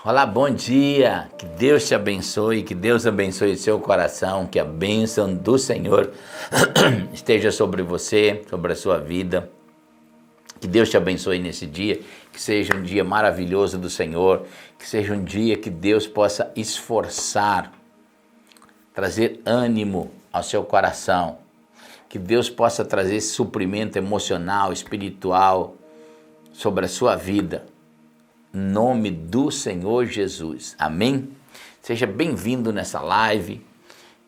Olá, bom dia, que Deus te abençoe, que Deus abençoe seu coração, que a bênção do Senhor esteja sobre você, sobre a sua vida, que Deus te abençoe nesse dia, que seja um dia maravilhoso do Senhor, que seja um dia que Deus possa esforçar, trazer ânimo ao seu coração, que Deus possa trazer esse suprimento emocional, espiritual sobre a sua vida. Em nome do Senhor Jesus. Amém? Seja bem-vindo nessa live.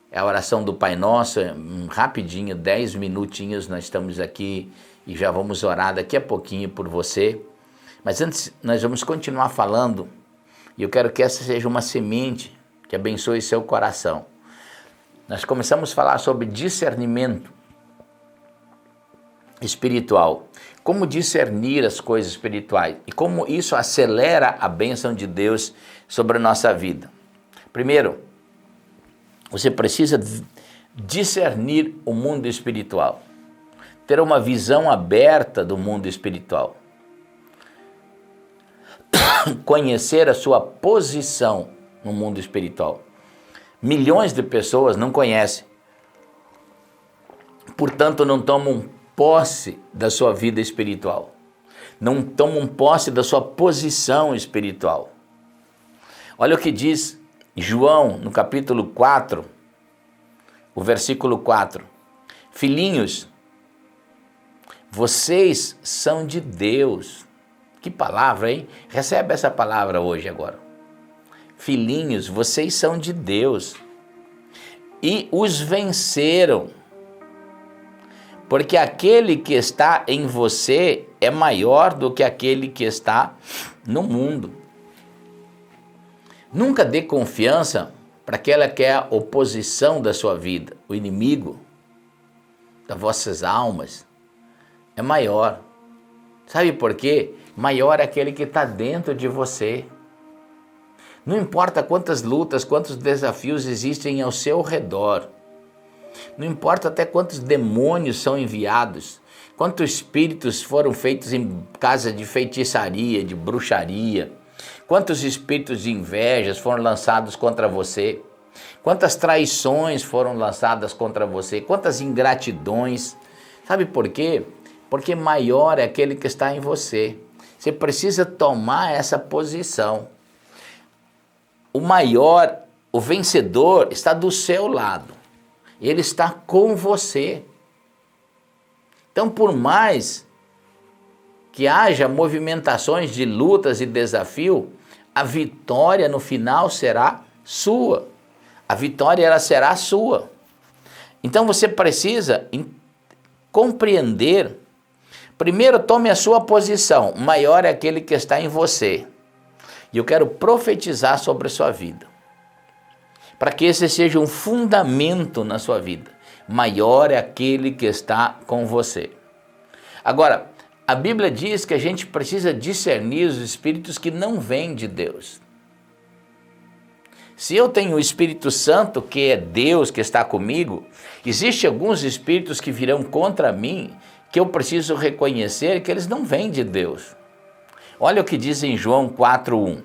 É a oração do Pai Nosso, rapidinho, 10 minutinhos, nós estamos aqui e já vamos orar daqui a pouquinho por você. Mas antes, nós vamos continuar falando e eu quero que essa seja uma semente que abençoe seu coração. Nós começamos a falar sobre discernimento espiritual, como discernir as coisas espirituais e como isso acelera a bênção de Deus sobre a nossa vida. Primeiro, você precisa discernir o mundo espiritual, ter uma visão aberta do mundo espiritual, conhecer a sua posição no mundo espiritual. Milhões de pessoas não conhecem, portanto não tomam posse da sua vida espiritual, não tomam posse da sua posição espiritual. Olha o que diz João no capítulo 4, o versículo 4. Filhinhos, vocês são de Deus. Que palavra, hein? Recebe essa palavra hoje agora. Filhinhos, vocês são de Deus e os venceram. Porque aquele que está em você é maior do que aquele que está no mundo. Nunca dê confiança para aquela que é a oposição da sua vida, o inimigo das vossas almas. É maior. Sabe por quê? Maior é aquele que está dentro de você. Não importa quantas lutas, quantos desafios existem ao seu redor. Não importa até quantos demônios são enviados, quantos espíritos foram feitos em casa de feitiçaria, de bruxaria, quantos espíritos de invejas foram lançados contra você, quantas traições foram lançadas contra você, quantas ingratidões. Sabe por quê? Porque maior é aquele que está em você. Você precisa tomar essa posição. O maior, o vencedor, está do seu lado. Ele está com você. Então, por mais que haja movimentações de lutas e desafio, a vitória no final será sua. A vitória ela será sua. Então, você precisa compreender. Primeiro, tome a sua posição. Maior é aquele que está em você. E eu quero profetizar sobre a sua vida, para que esse seja um fundamento na sua vida. Maior é aquele que está com você. Agora, a Bíblia diz que a gente precisa discernir os espíritos que não vêm de Deus. Se eu tenho o Espírito Santo, que é Deus que está comigo, existem alguns espíritos que virão contra mim, que eu preciso reconhecer que eles não vêm de Deus. Olha o que diz em João 4:1.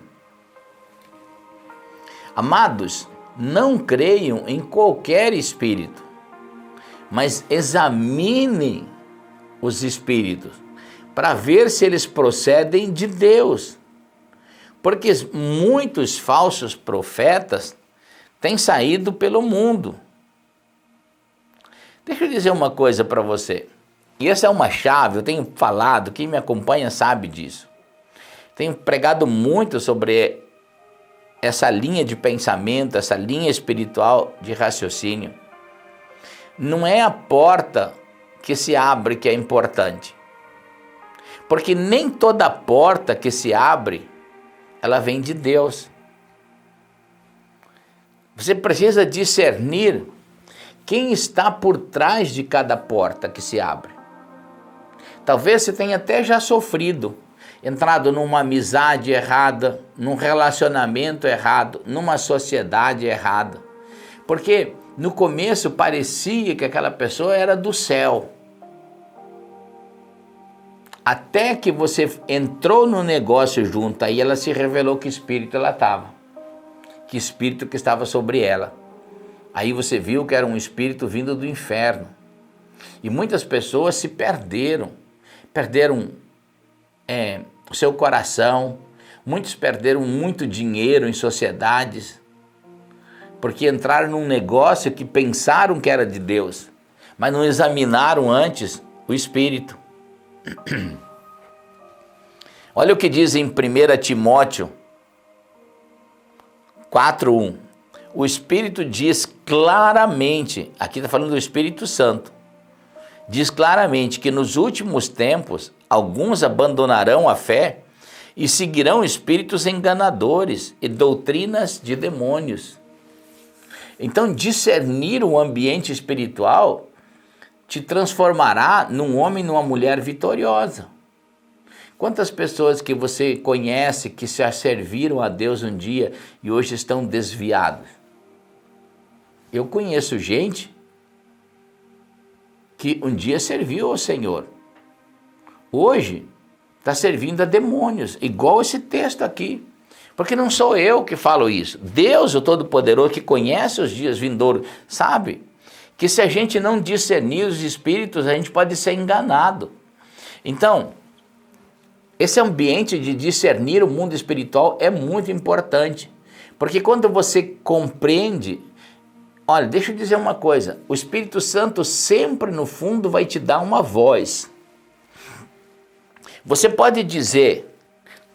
Amados, não creiam em qualquer espírito, mas examinem os espíritos para ver se eles procedem de Deus. Porque muitos falsos profetas têm saído pelo mundo. Deixa eu dizer uma coisa para você. E essa é uma chave, eu tenho falado, quem me acompanha sabe disso. Tenho pregado muito sobre essa linha de pensamento, essa linha espiritual de raciocínio. Não é a porta que se abre que é importante. Porque nem toda porta que se abre, ela vem de Deus. Você precisa discernir quem está por trás de cada porta que se abre. Talvez você tenha até já sofrido, entrado numa amizade errada, num relacionamento errado, numa sociedade errada. Porque no começo parecia que aquela pessoa era do céu. até que você entrou no negócio junto, aí ela se revelou que espírito ela estava, que espírito que estava sobre ela. Aí você viu que era um espírito vindo do inferno. E muitas pessoas se perderam o seu coração, muitos perderam muito dinheiro em sociedades, porque entraram num negócio que pensaram que era de Deus, mas não examinaram antes o espírito. Olha o que diz em 1 Timóteo 4:1. O Espírito diz claramente, aqui está falando do Espírito Santo, diz claramente que nos últimos tempos alguns abandonarão a fé e seguirão espíritos enganadores e doutrinas de demônios. Então, discernir o ambiente espiritual te transformará num homem e numa mulher vitoriosa. Quantas pessoas que você conhece que já serviram a Deus um dia e hoje estão desviadas? Eu conheço gente que um dia serviu ao Senhor, hoje está servindo a demônios, igual esse texto aqui. Porque não sou eu que falo isso. Deus, o Todo-Poderoso, que conhece os dias vindouros, sabe que se a gente não discernir os espíritos, a gente pode ser enganado. Então, esse ambiente de discernir o mundo espiritual é muito importante. Porque quando você compreende, olha, deixa eu dizer uma coisa, o Espírito Santo sempre no fundo vai te dar uma voz. Você pode dizer,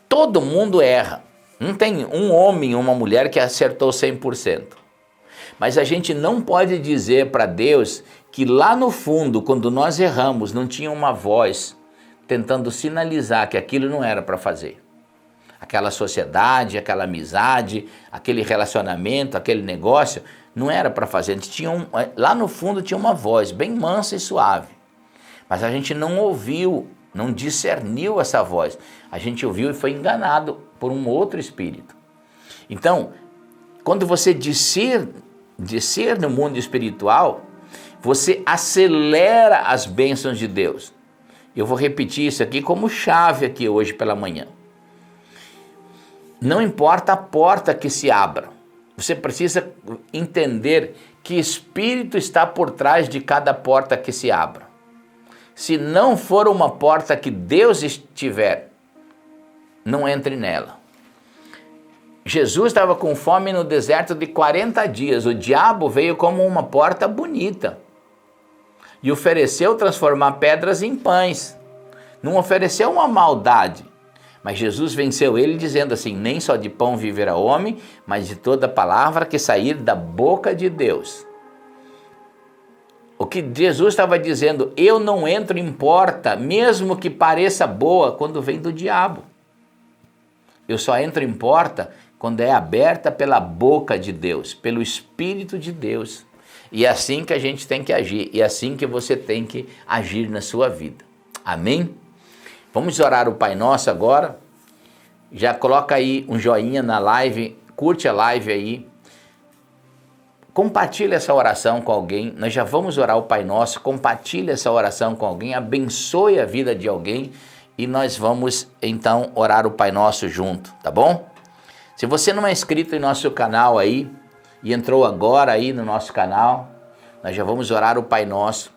todo mundo erra. Não tem um homem ou uma mulher que acertou 100%. Mas a gente não pode dizer para Deus que lá no fundo, quando nós erramos, não tinha uma voz tentando sinalizar que aquilo não era para fazer. Aquela sociedade, aquela amizade, aquele relacionamento, aquele negócio, não era para fazer. Lá no fundo tinha uma voz bem mansa e suave. Mas a gente não ouviu, não discerniu essa voz. A gente ouviu e foi enganado por um outro espírito. Então, quando você discerne no mundo espiritual, você acelera as bênçãos de Deus. Eu vou repetir isso aqui como chave aqui hoje pela manhã. Não importa a porta que se abra, você precisa entender que espírito está por trás de cada porta que se abra. Se não for uma porta que Deus estiver, não entre nela. Jesus estava com fome no deserto de 40 dias. O diabo veio como uma porta bonita e ofereceu transformar pedras em pães. Não ofereceu uma maldade, mas Jesus venceu ele dizendo assim, nem só de pão viverá o homem, mas de toda palavra que sair da boca de Deus. O que Jesus estava dizendo, eu não entro em porta, mesmo que pareça boa, quando vem do diabo. Eu só entro em porta quando é aberta pela boca de Deus, pelo Espírito de Deus. E é assim que a gente tem que agir, e é assim que você tem que agir na sua vida. Amém? Vamos orar o Pai Nosso agora. Já coloca aí um joinha na live, curte a live aí. Compartilha essa oração com alguém. Nós já vamos orar o Pai Nosso. Compartilha essa oração com alguém, abençoe a vida de alguém e nós vamos então orar o Pai Nosso junto, tá bom? Se você não é inscrito em nosso canal aí e entrou agora aí no nosso canal, nós já vamos orar o Pai Nosso.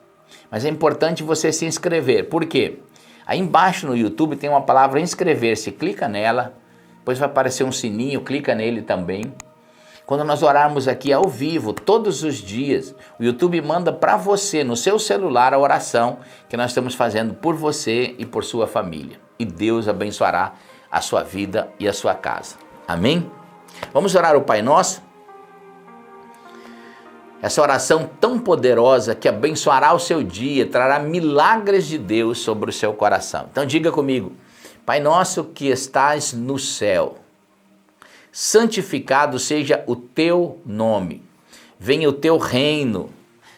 Mas é importante você se inscrever. Por quê? Aí embaixo no YouTube tem uma palavra inscrever-se. Clica nela, depois vai aparecer um sininho, clica nele também. Quando nós orarmos aqui ao vivo, todos os dias, o YouTube manda para você, no seu celular, a oração que nós estamos fazendo por você e por sua família. E Deus abençoará a sua vida e a sua casa. Amém? Vamos orar o Pai Nosso? Essa oração tão poderosa que abençoará o seu dia, trará milagres de Deus sobre o seu coração. Então diga comigo, Pai Nosso que estás no céu, santificado seja o teu nome, venha o teu reino,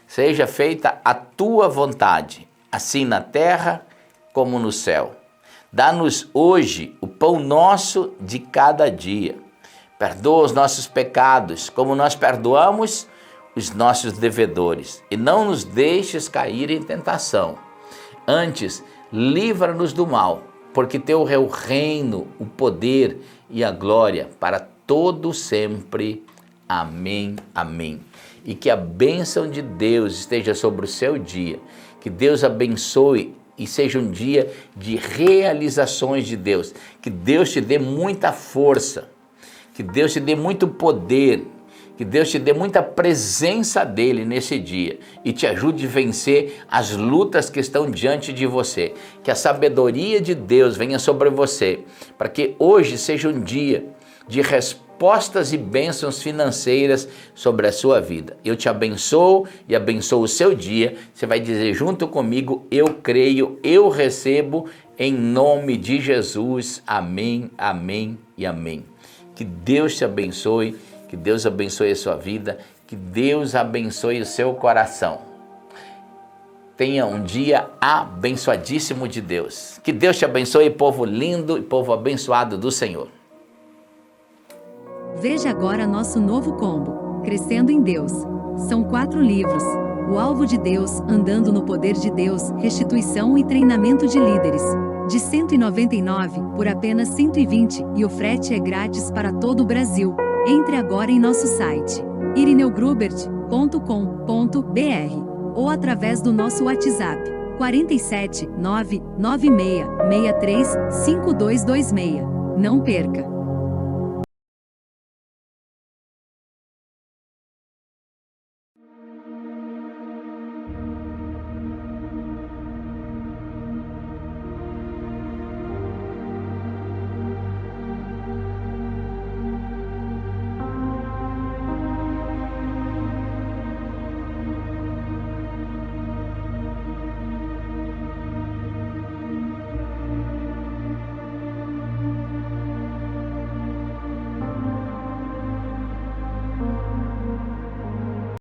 seja feita a tua vontade, assim na terra como no céu. Dá-nos hoje o pão nosso de cada dia. Perdoa os nossos pecados, como nós perdoamos os nossos devedores. E não nos deixes cair em tentação. Antes, livra-nos do mal, porque teu é o reino, o poder e a glória para todo sempre. Amém, amém. E que a bênção de Deus esteja sobre o seu dia, que Deus abençoe e seja um dia de realizações de Deus, que Deus te dê muita força, que Deus te dê muito poder, que Deus te dê muita presença dele nesse dia e te ajude a vencer as lutas que estão diante de você. Que a sabedoria de Deus venha sobre você, para que hoje seja um dia de respostas e bênçãos financeiras sobre a sua vida. Eu te abençoo e abençoo o seu dia. Você vai dizer junto comigo: eu creio, eu recebo, em nome de Jesus. Amém, amém e amém. Que Deus te abençoe. Que Deus abençoe a sua vida, que Deus abençoe o seu coração. Tenha um dia abençoadíssimo de Deus. Que Deus te abençoe, povo lindo e povo abençoado do Senhor. Veja agora nosso novo combo, Crescendo em Deus. São 4 livros. O Alvo de Deus, Andando no Poder de Deus, Restituição e Treinamento de Líderes. De R$ 199 por apenas R$ 120 e o frete é grátis para todo o Brasil. Entre agora em nosso site irineugruber.com.br ou através do nosso WhatsApp 47 996 63 5226. Não perca!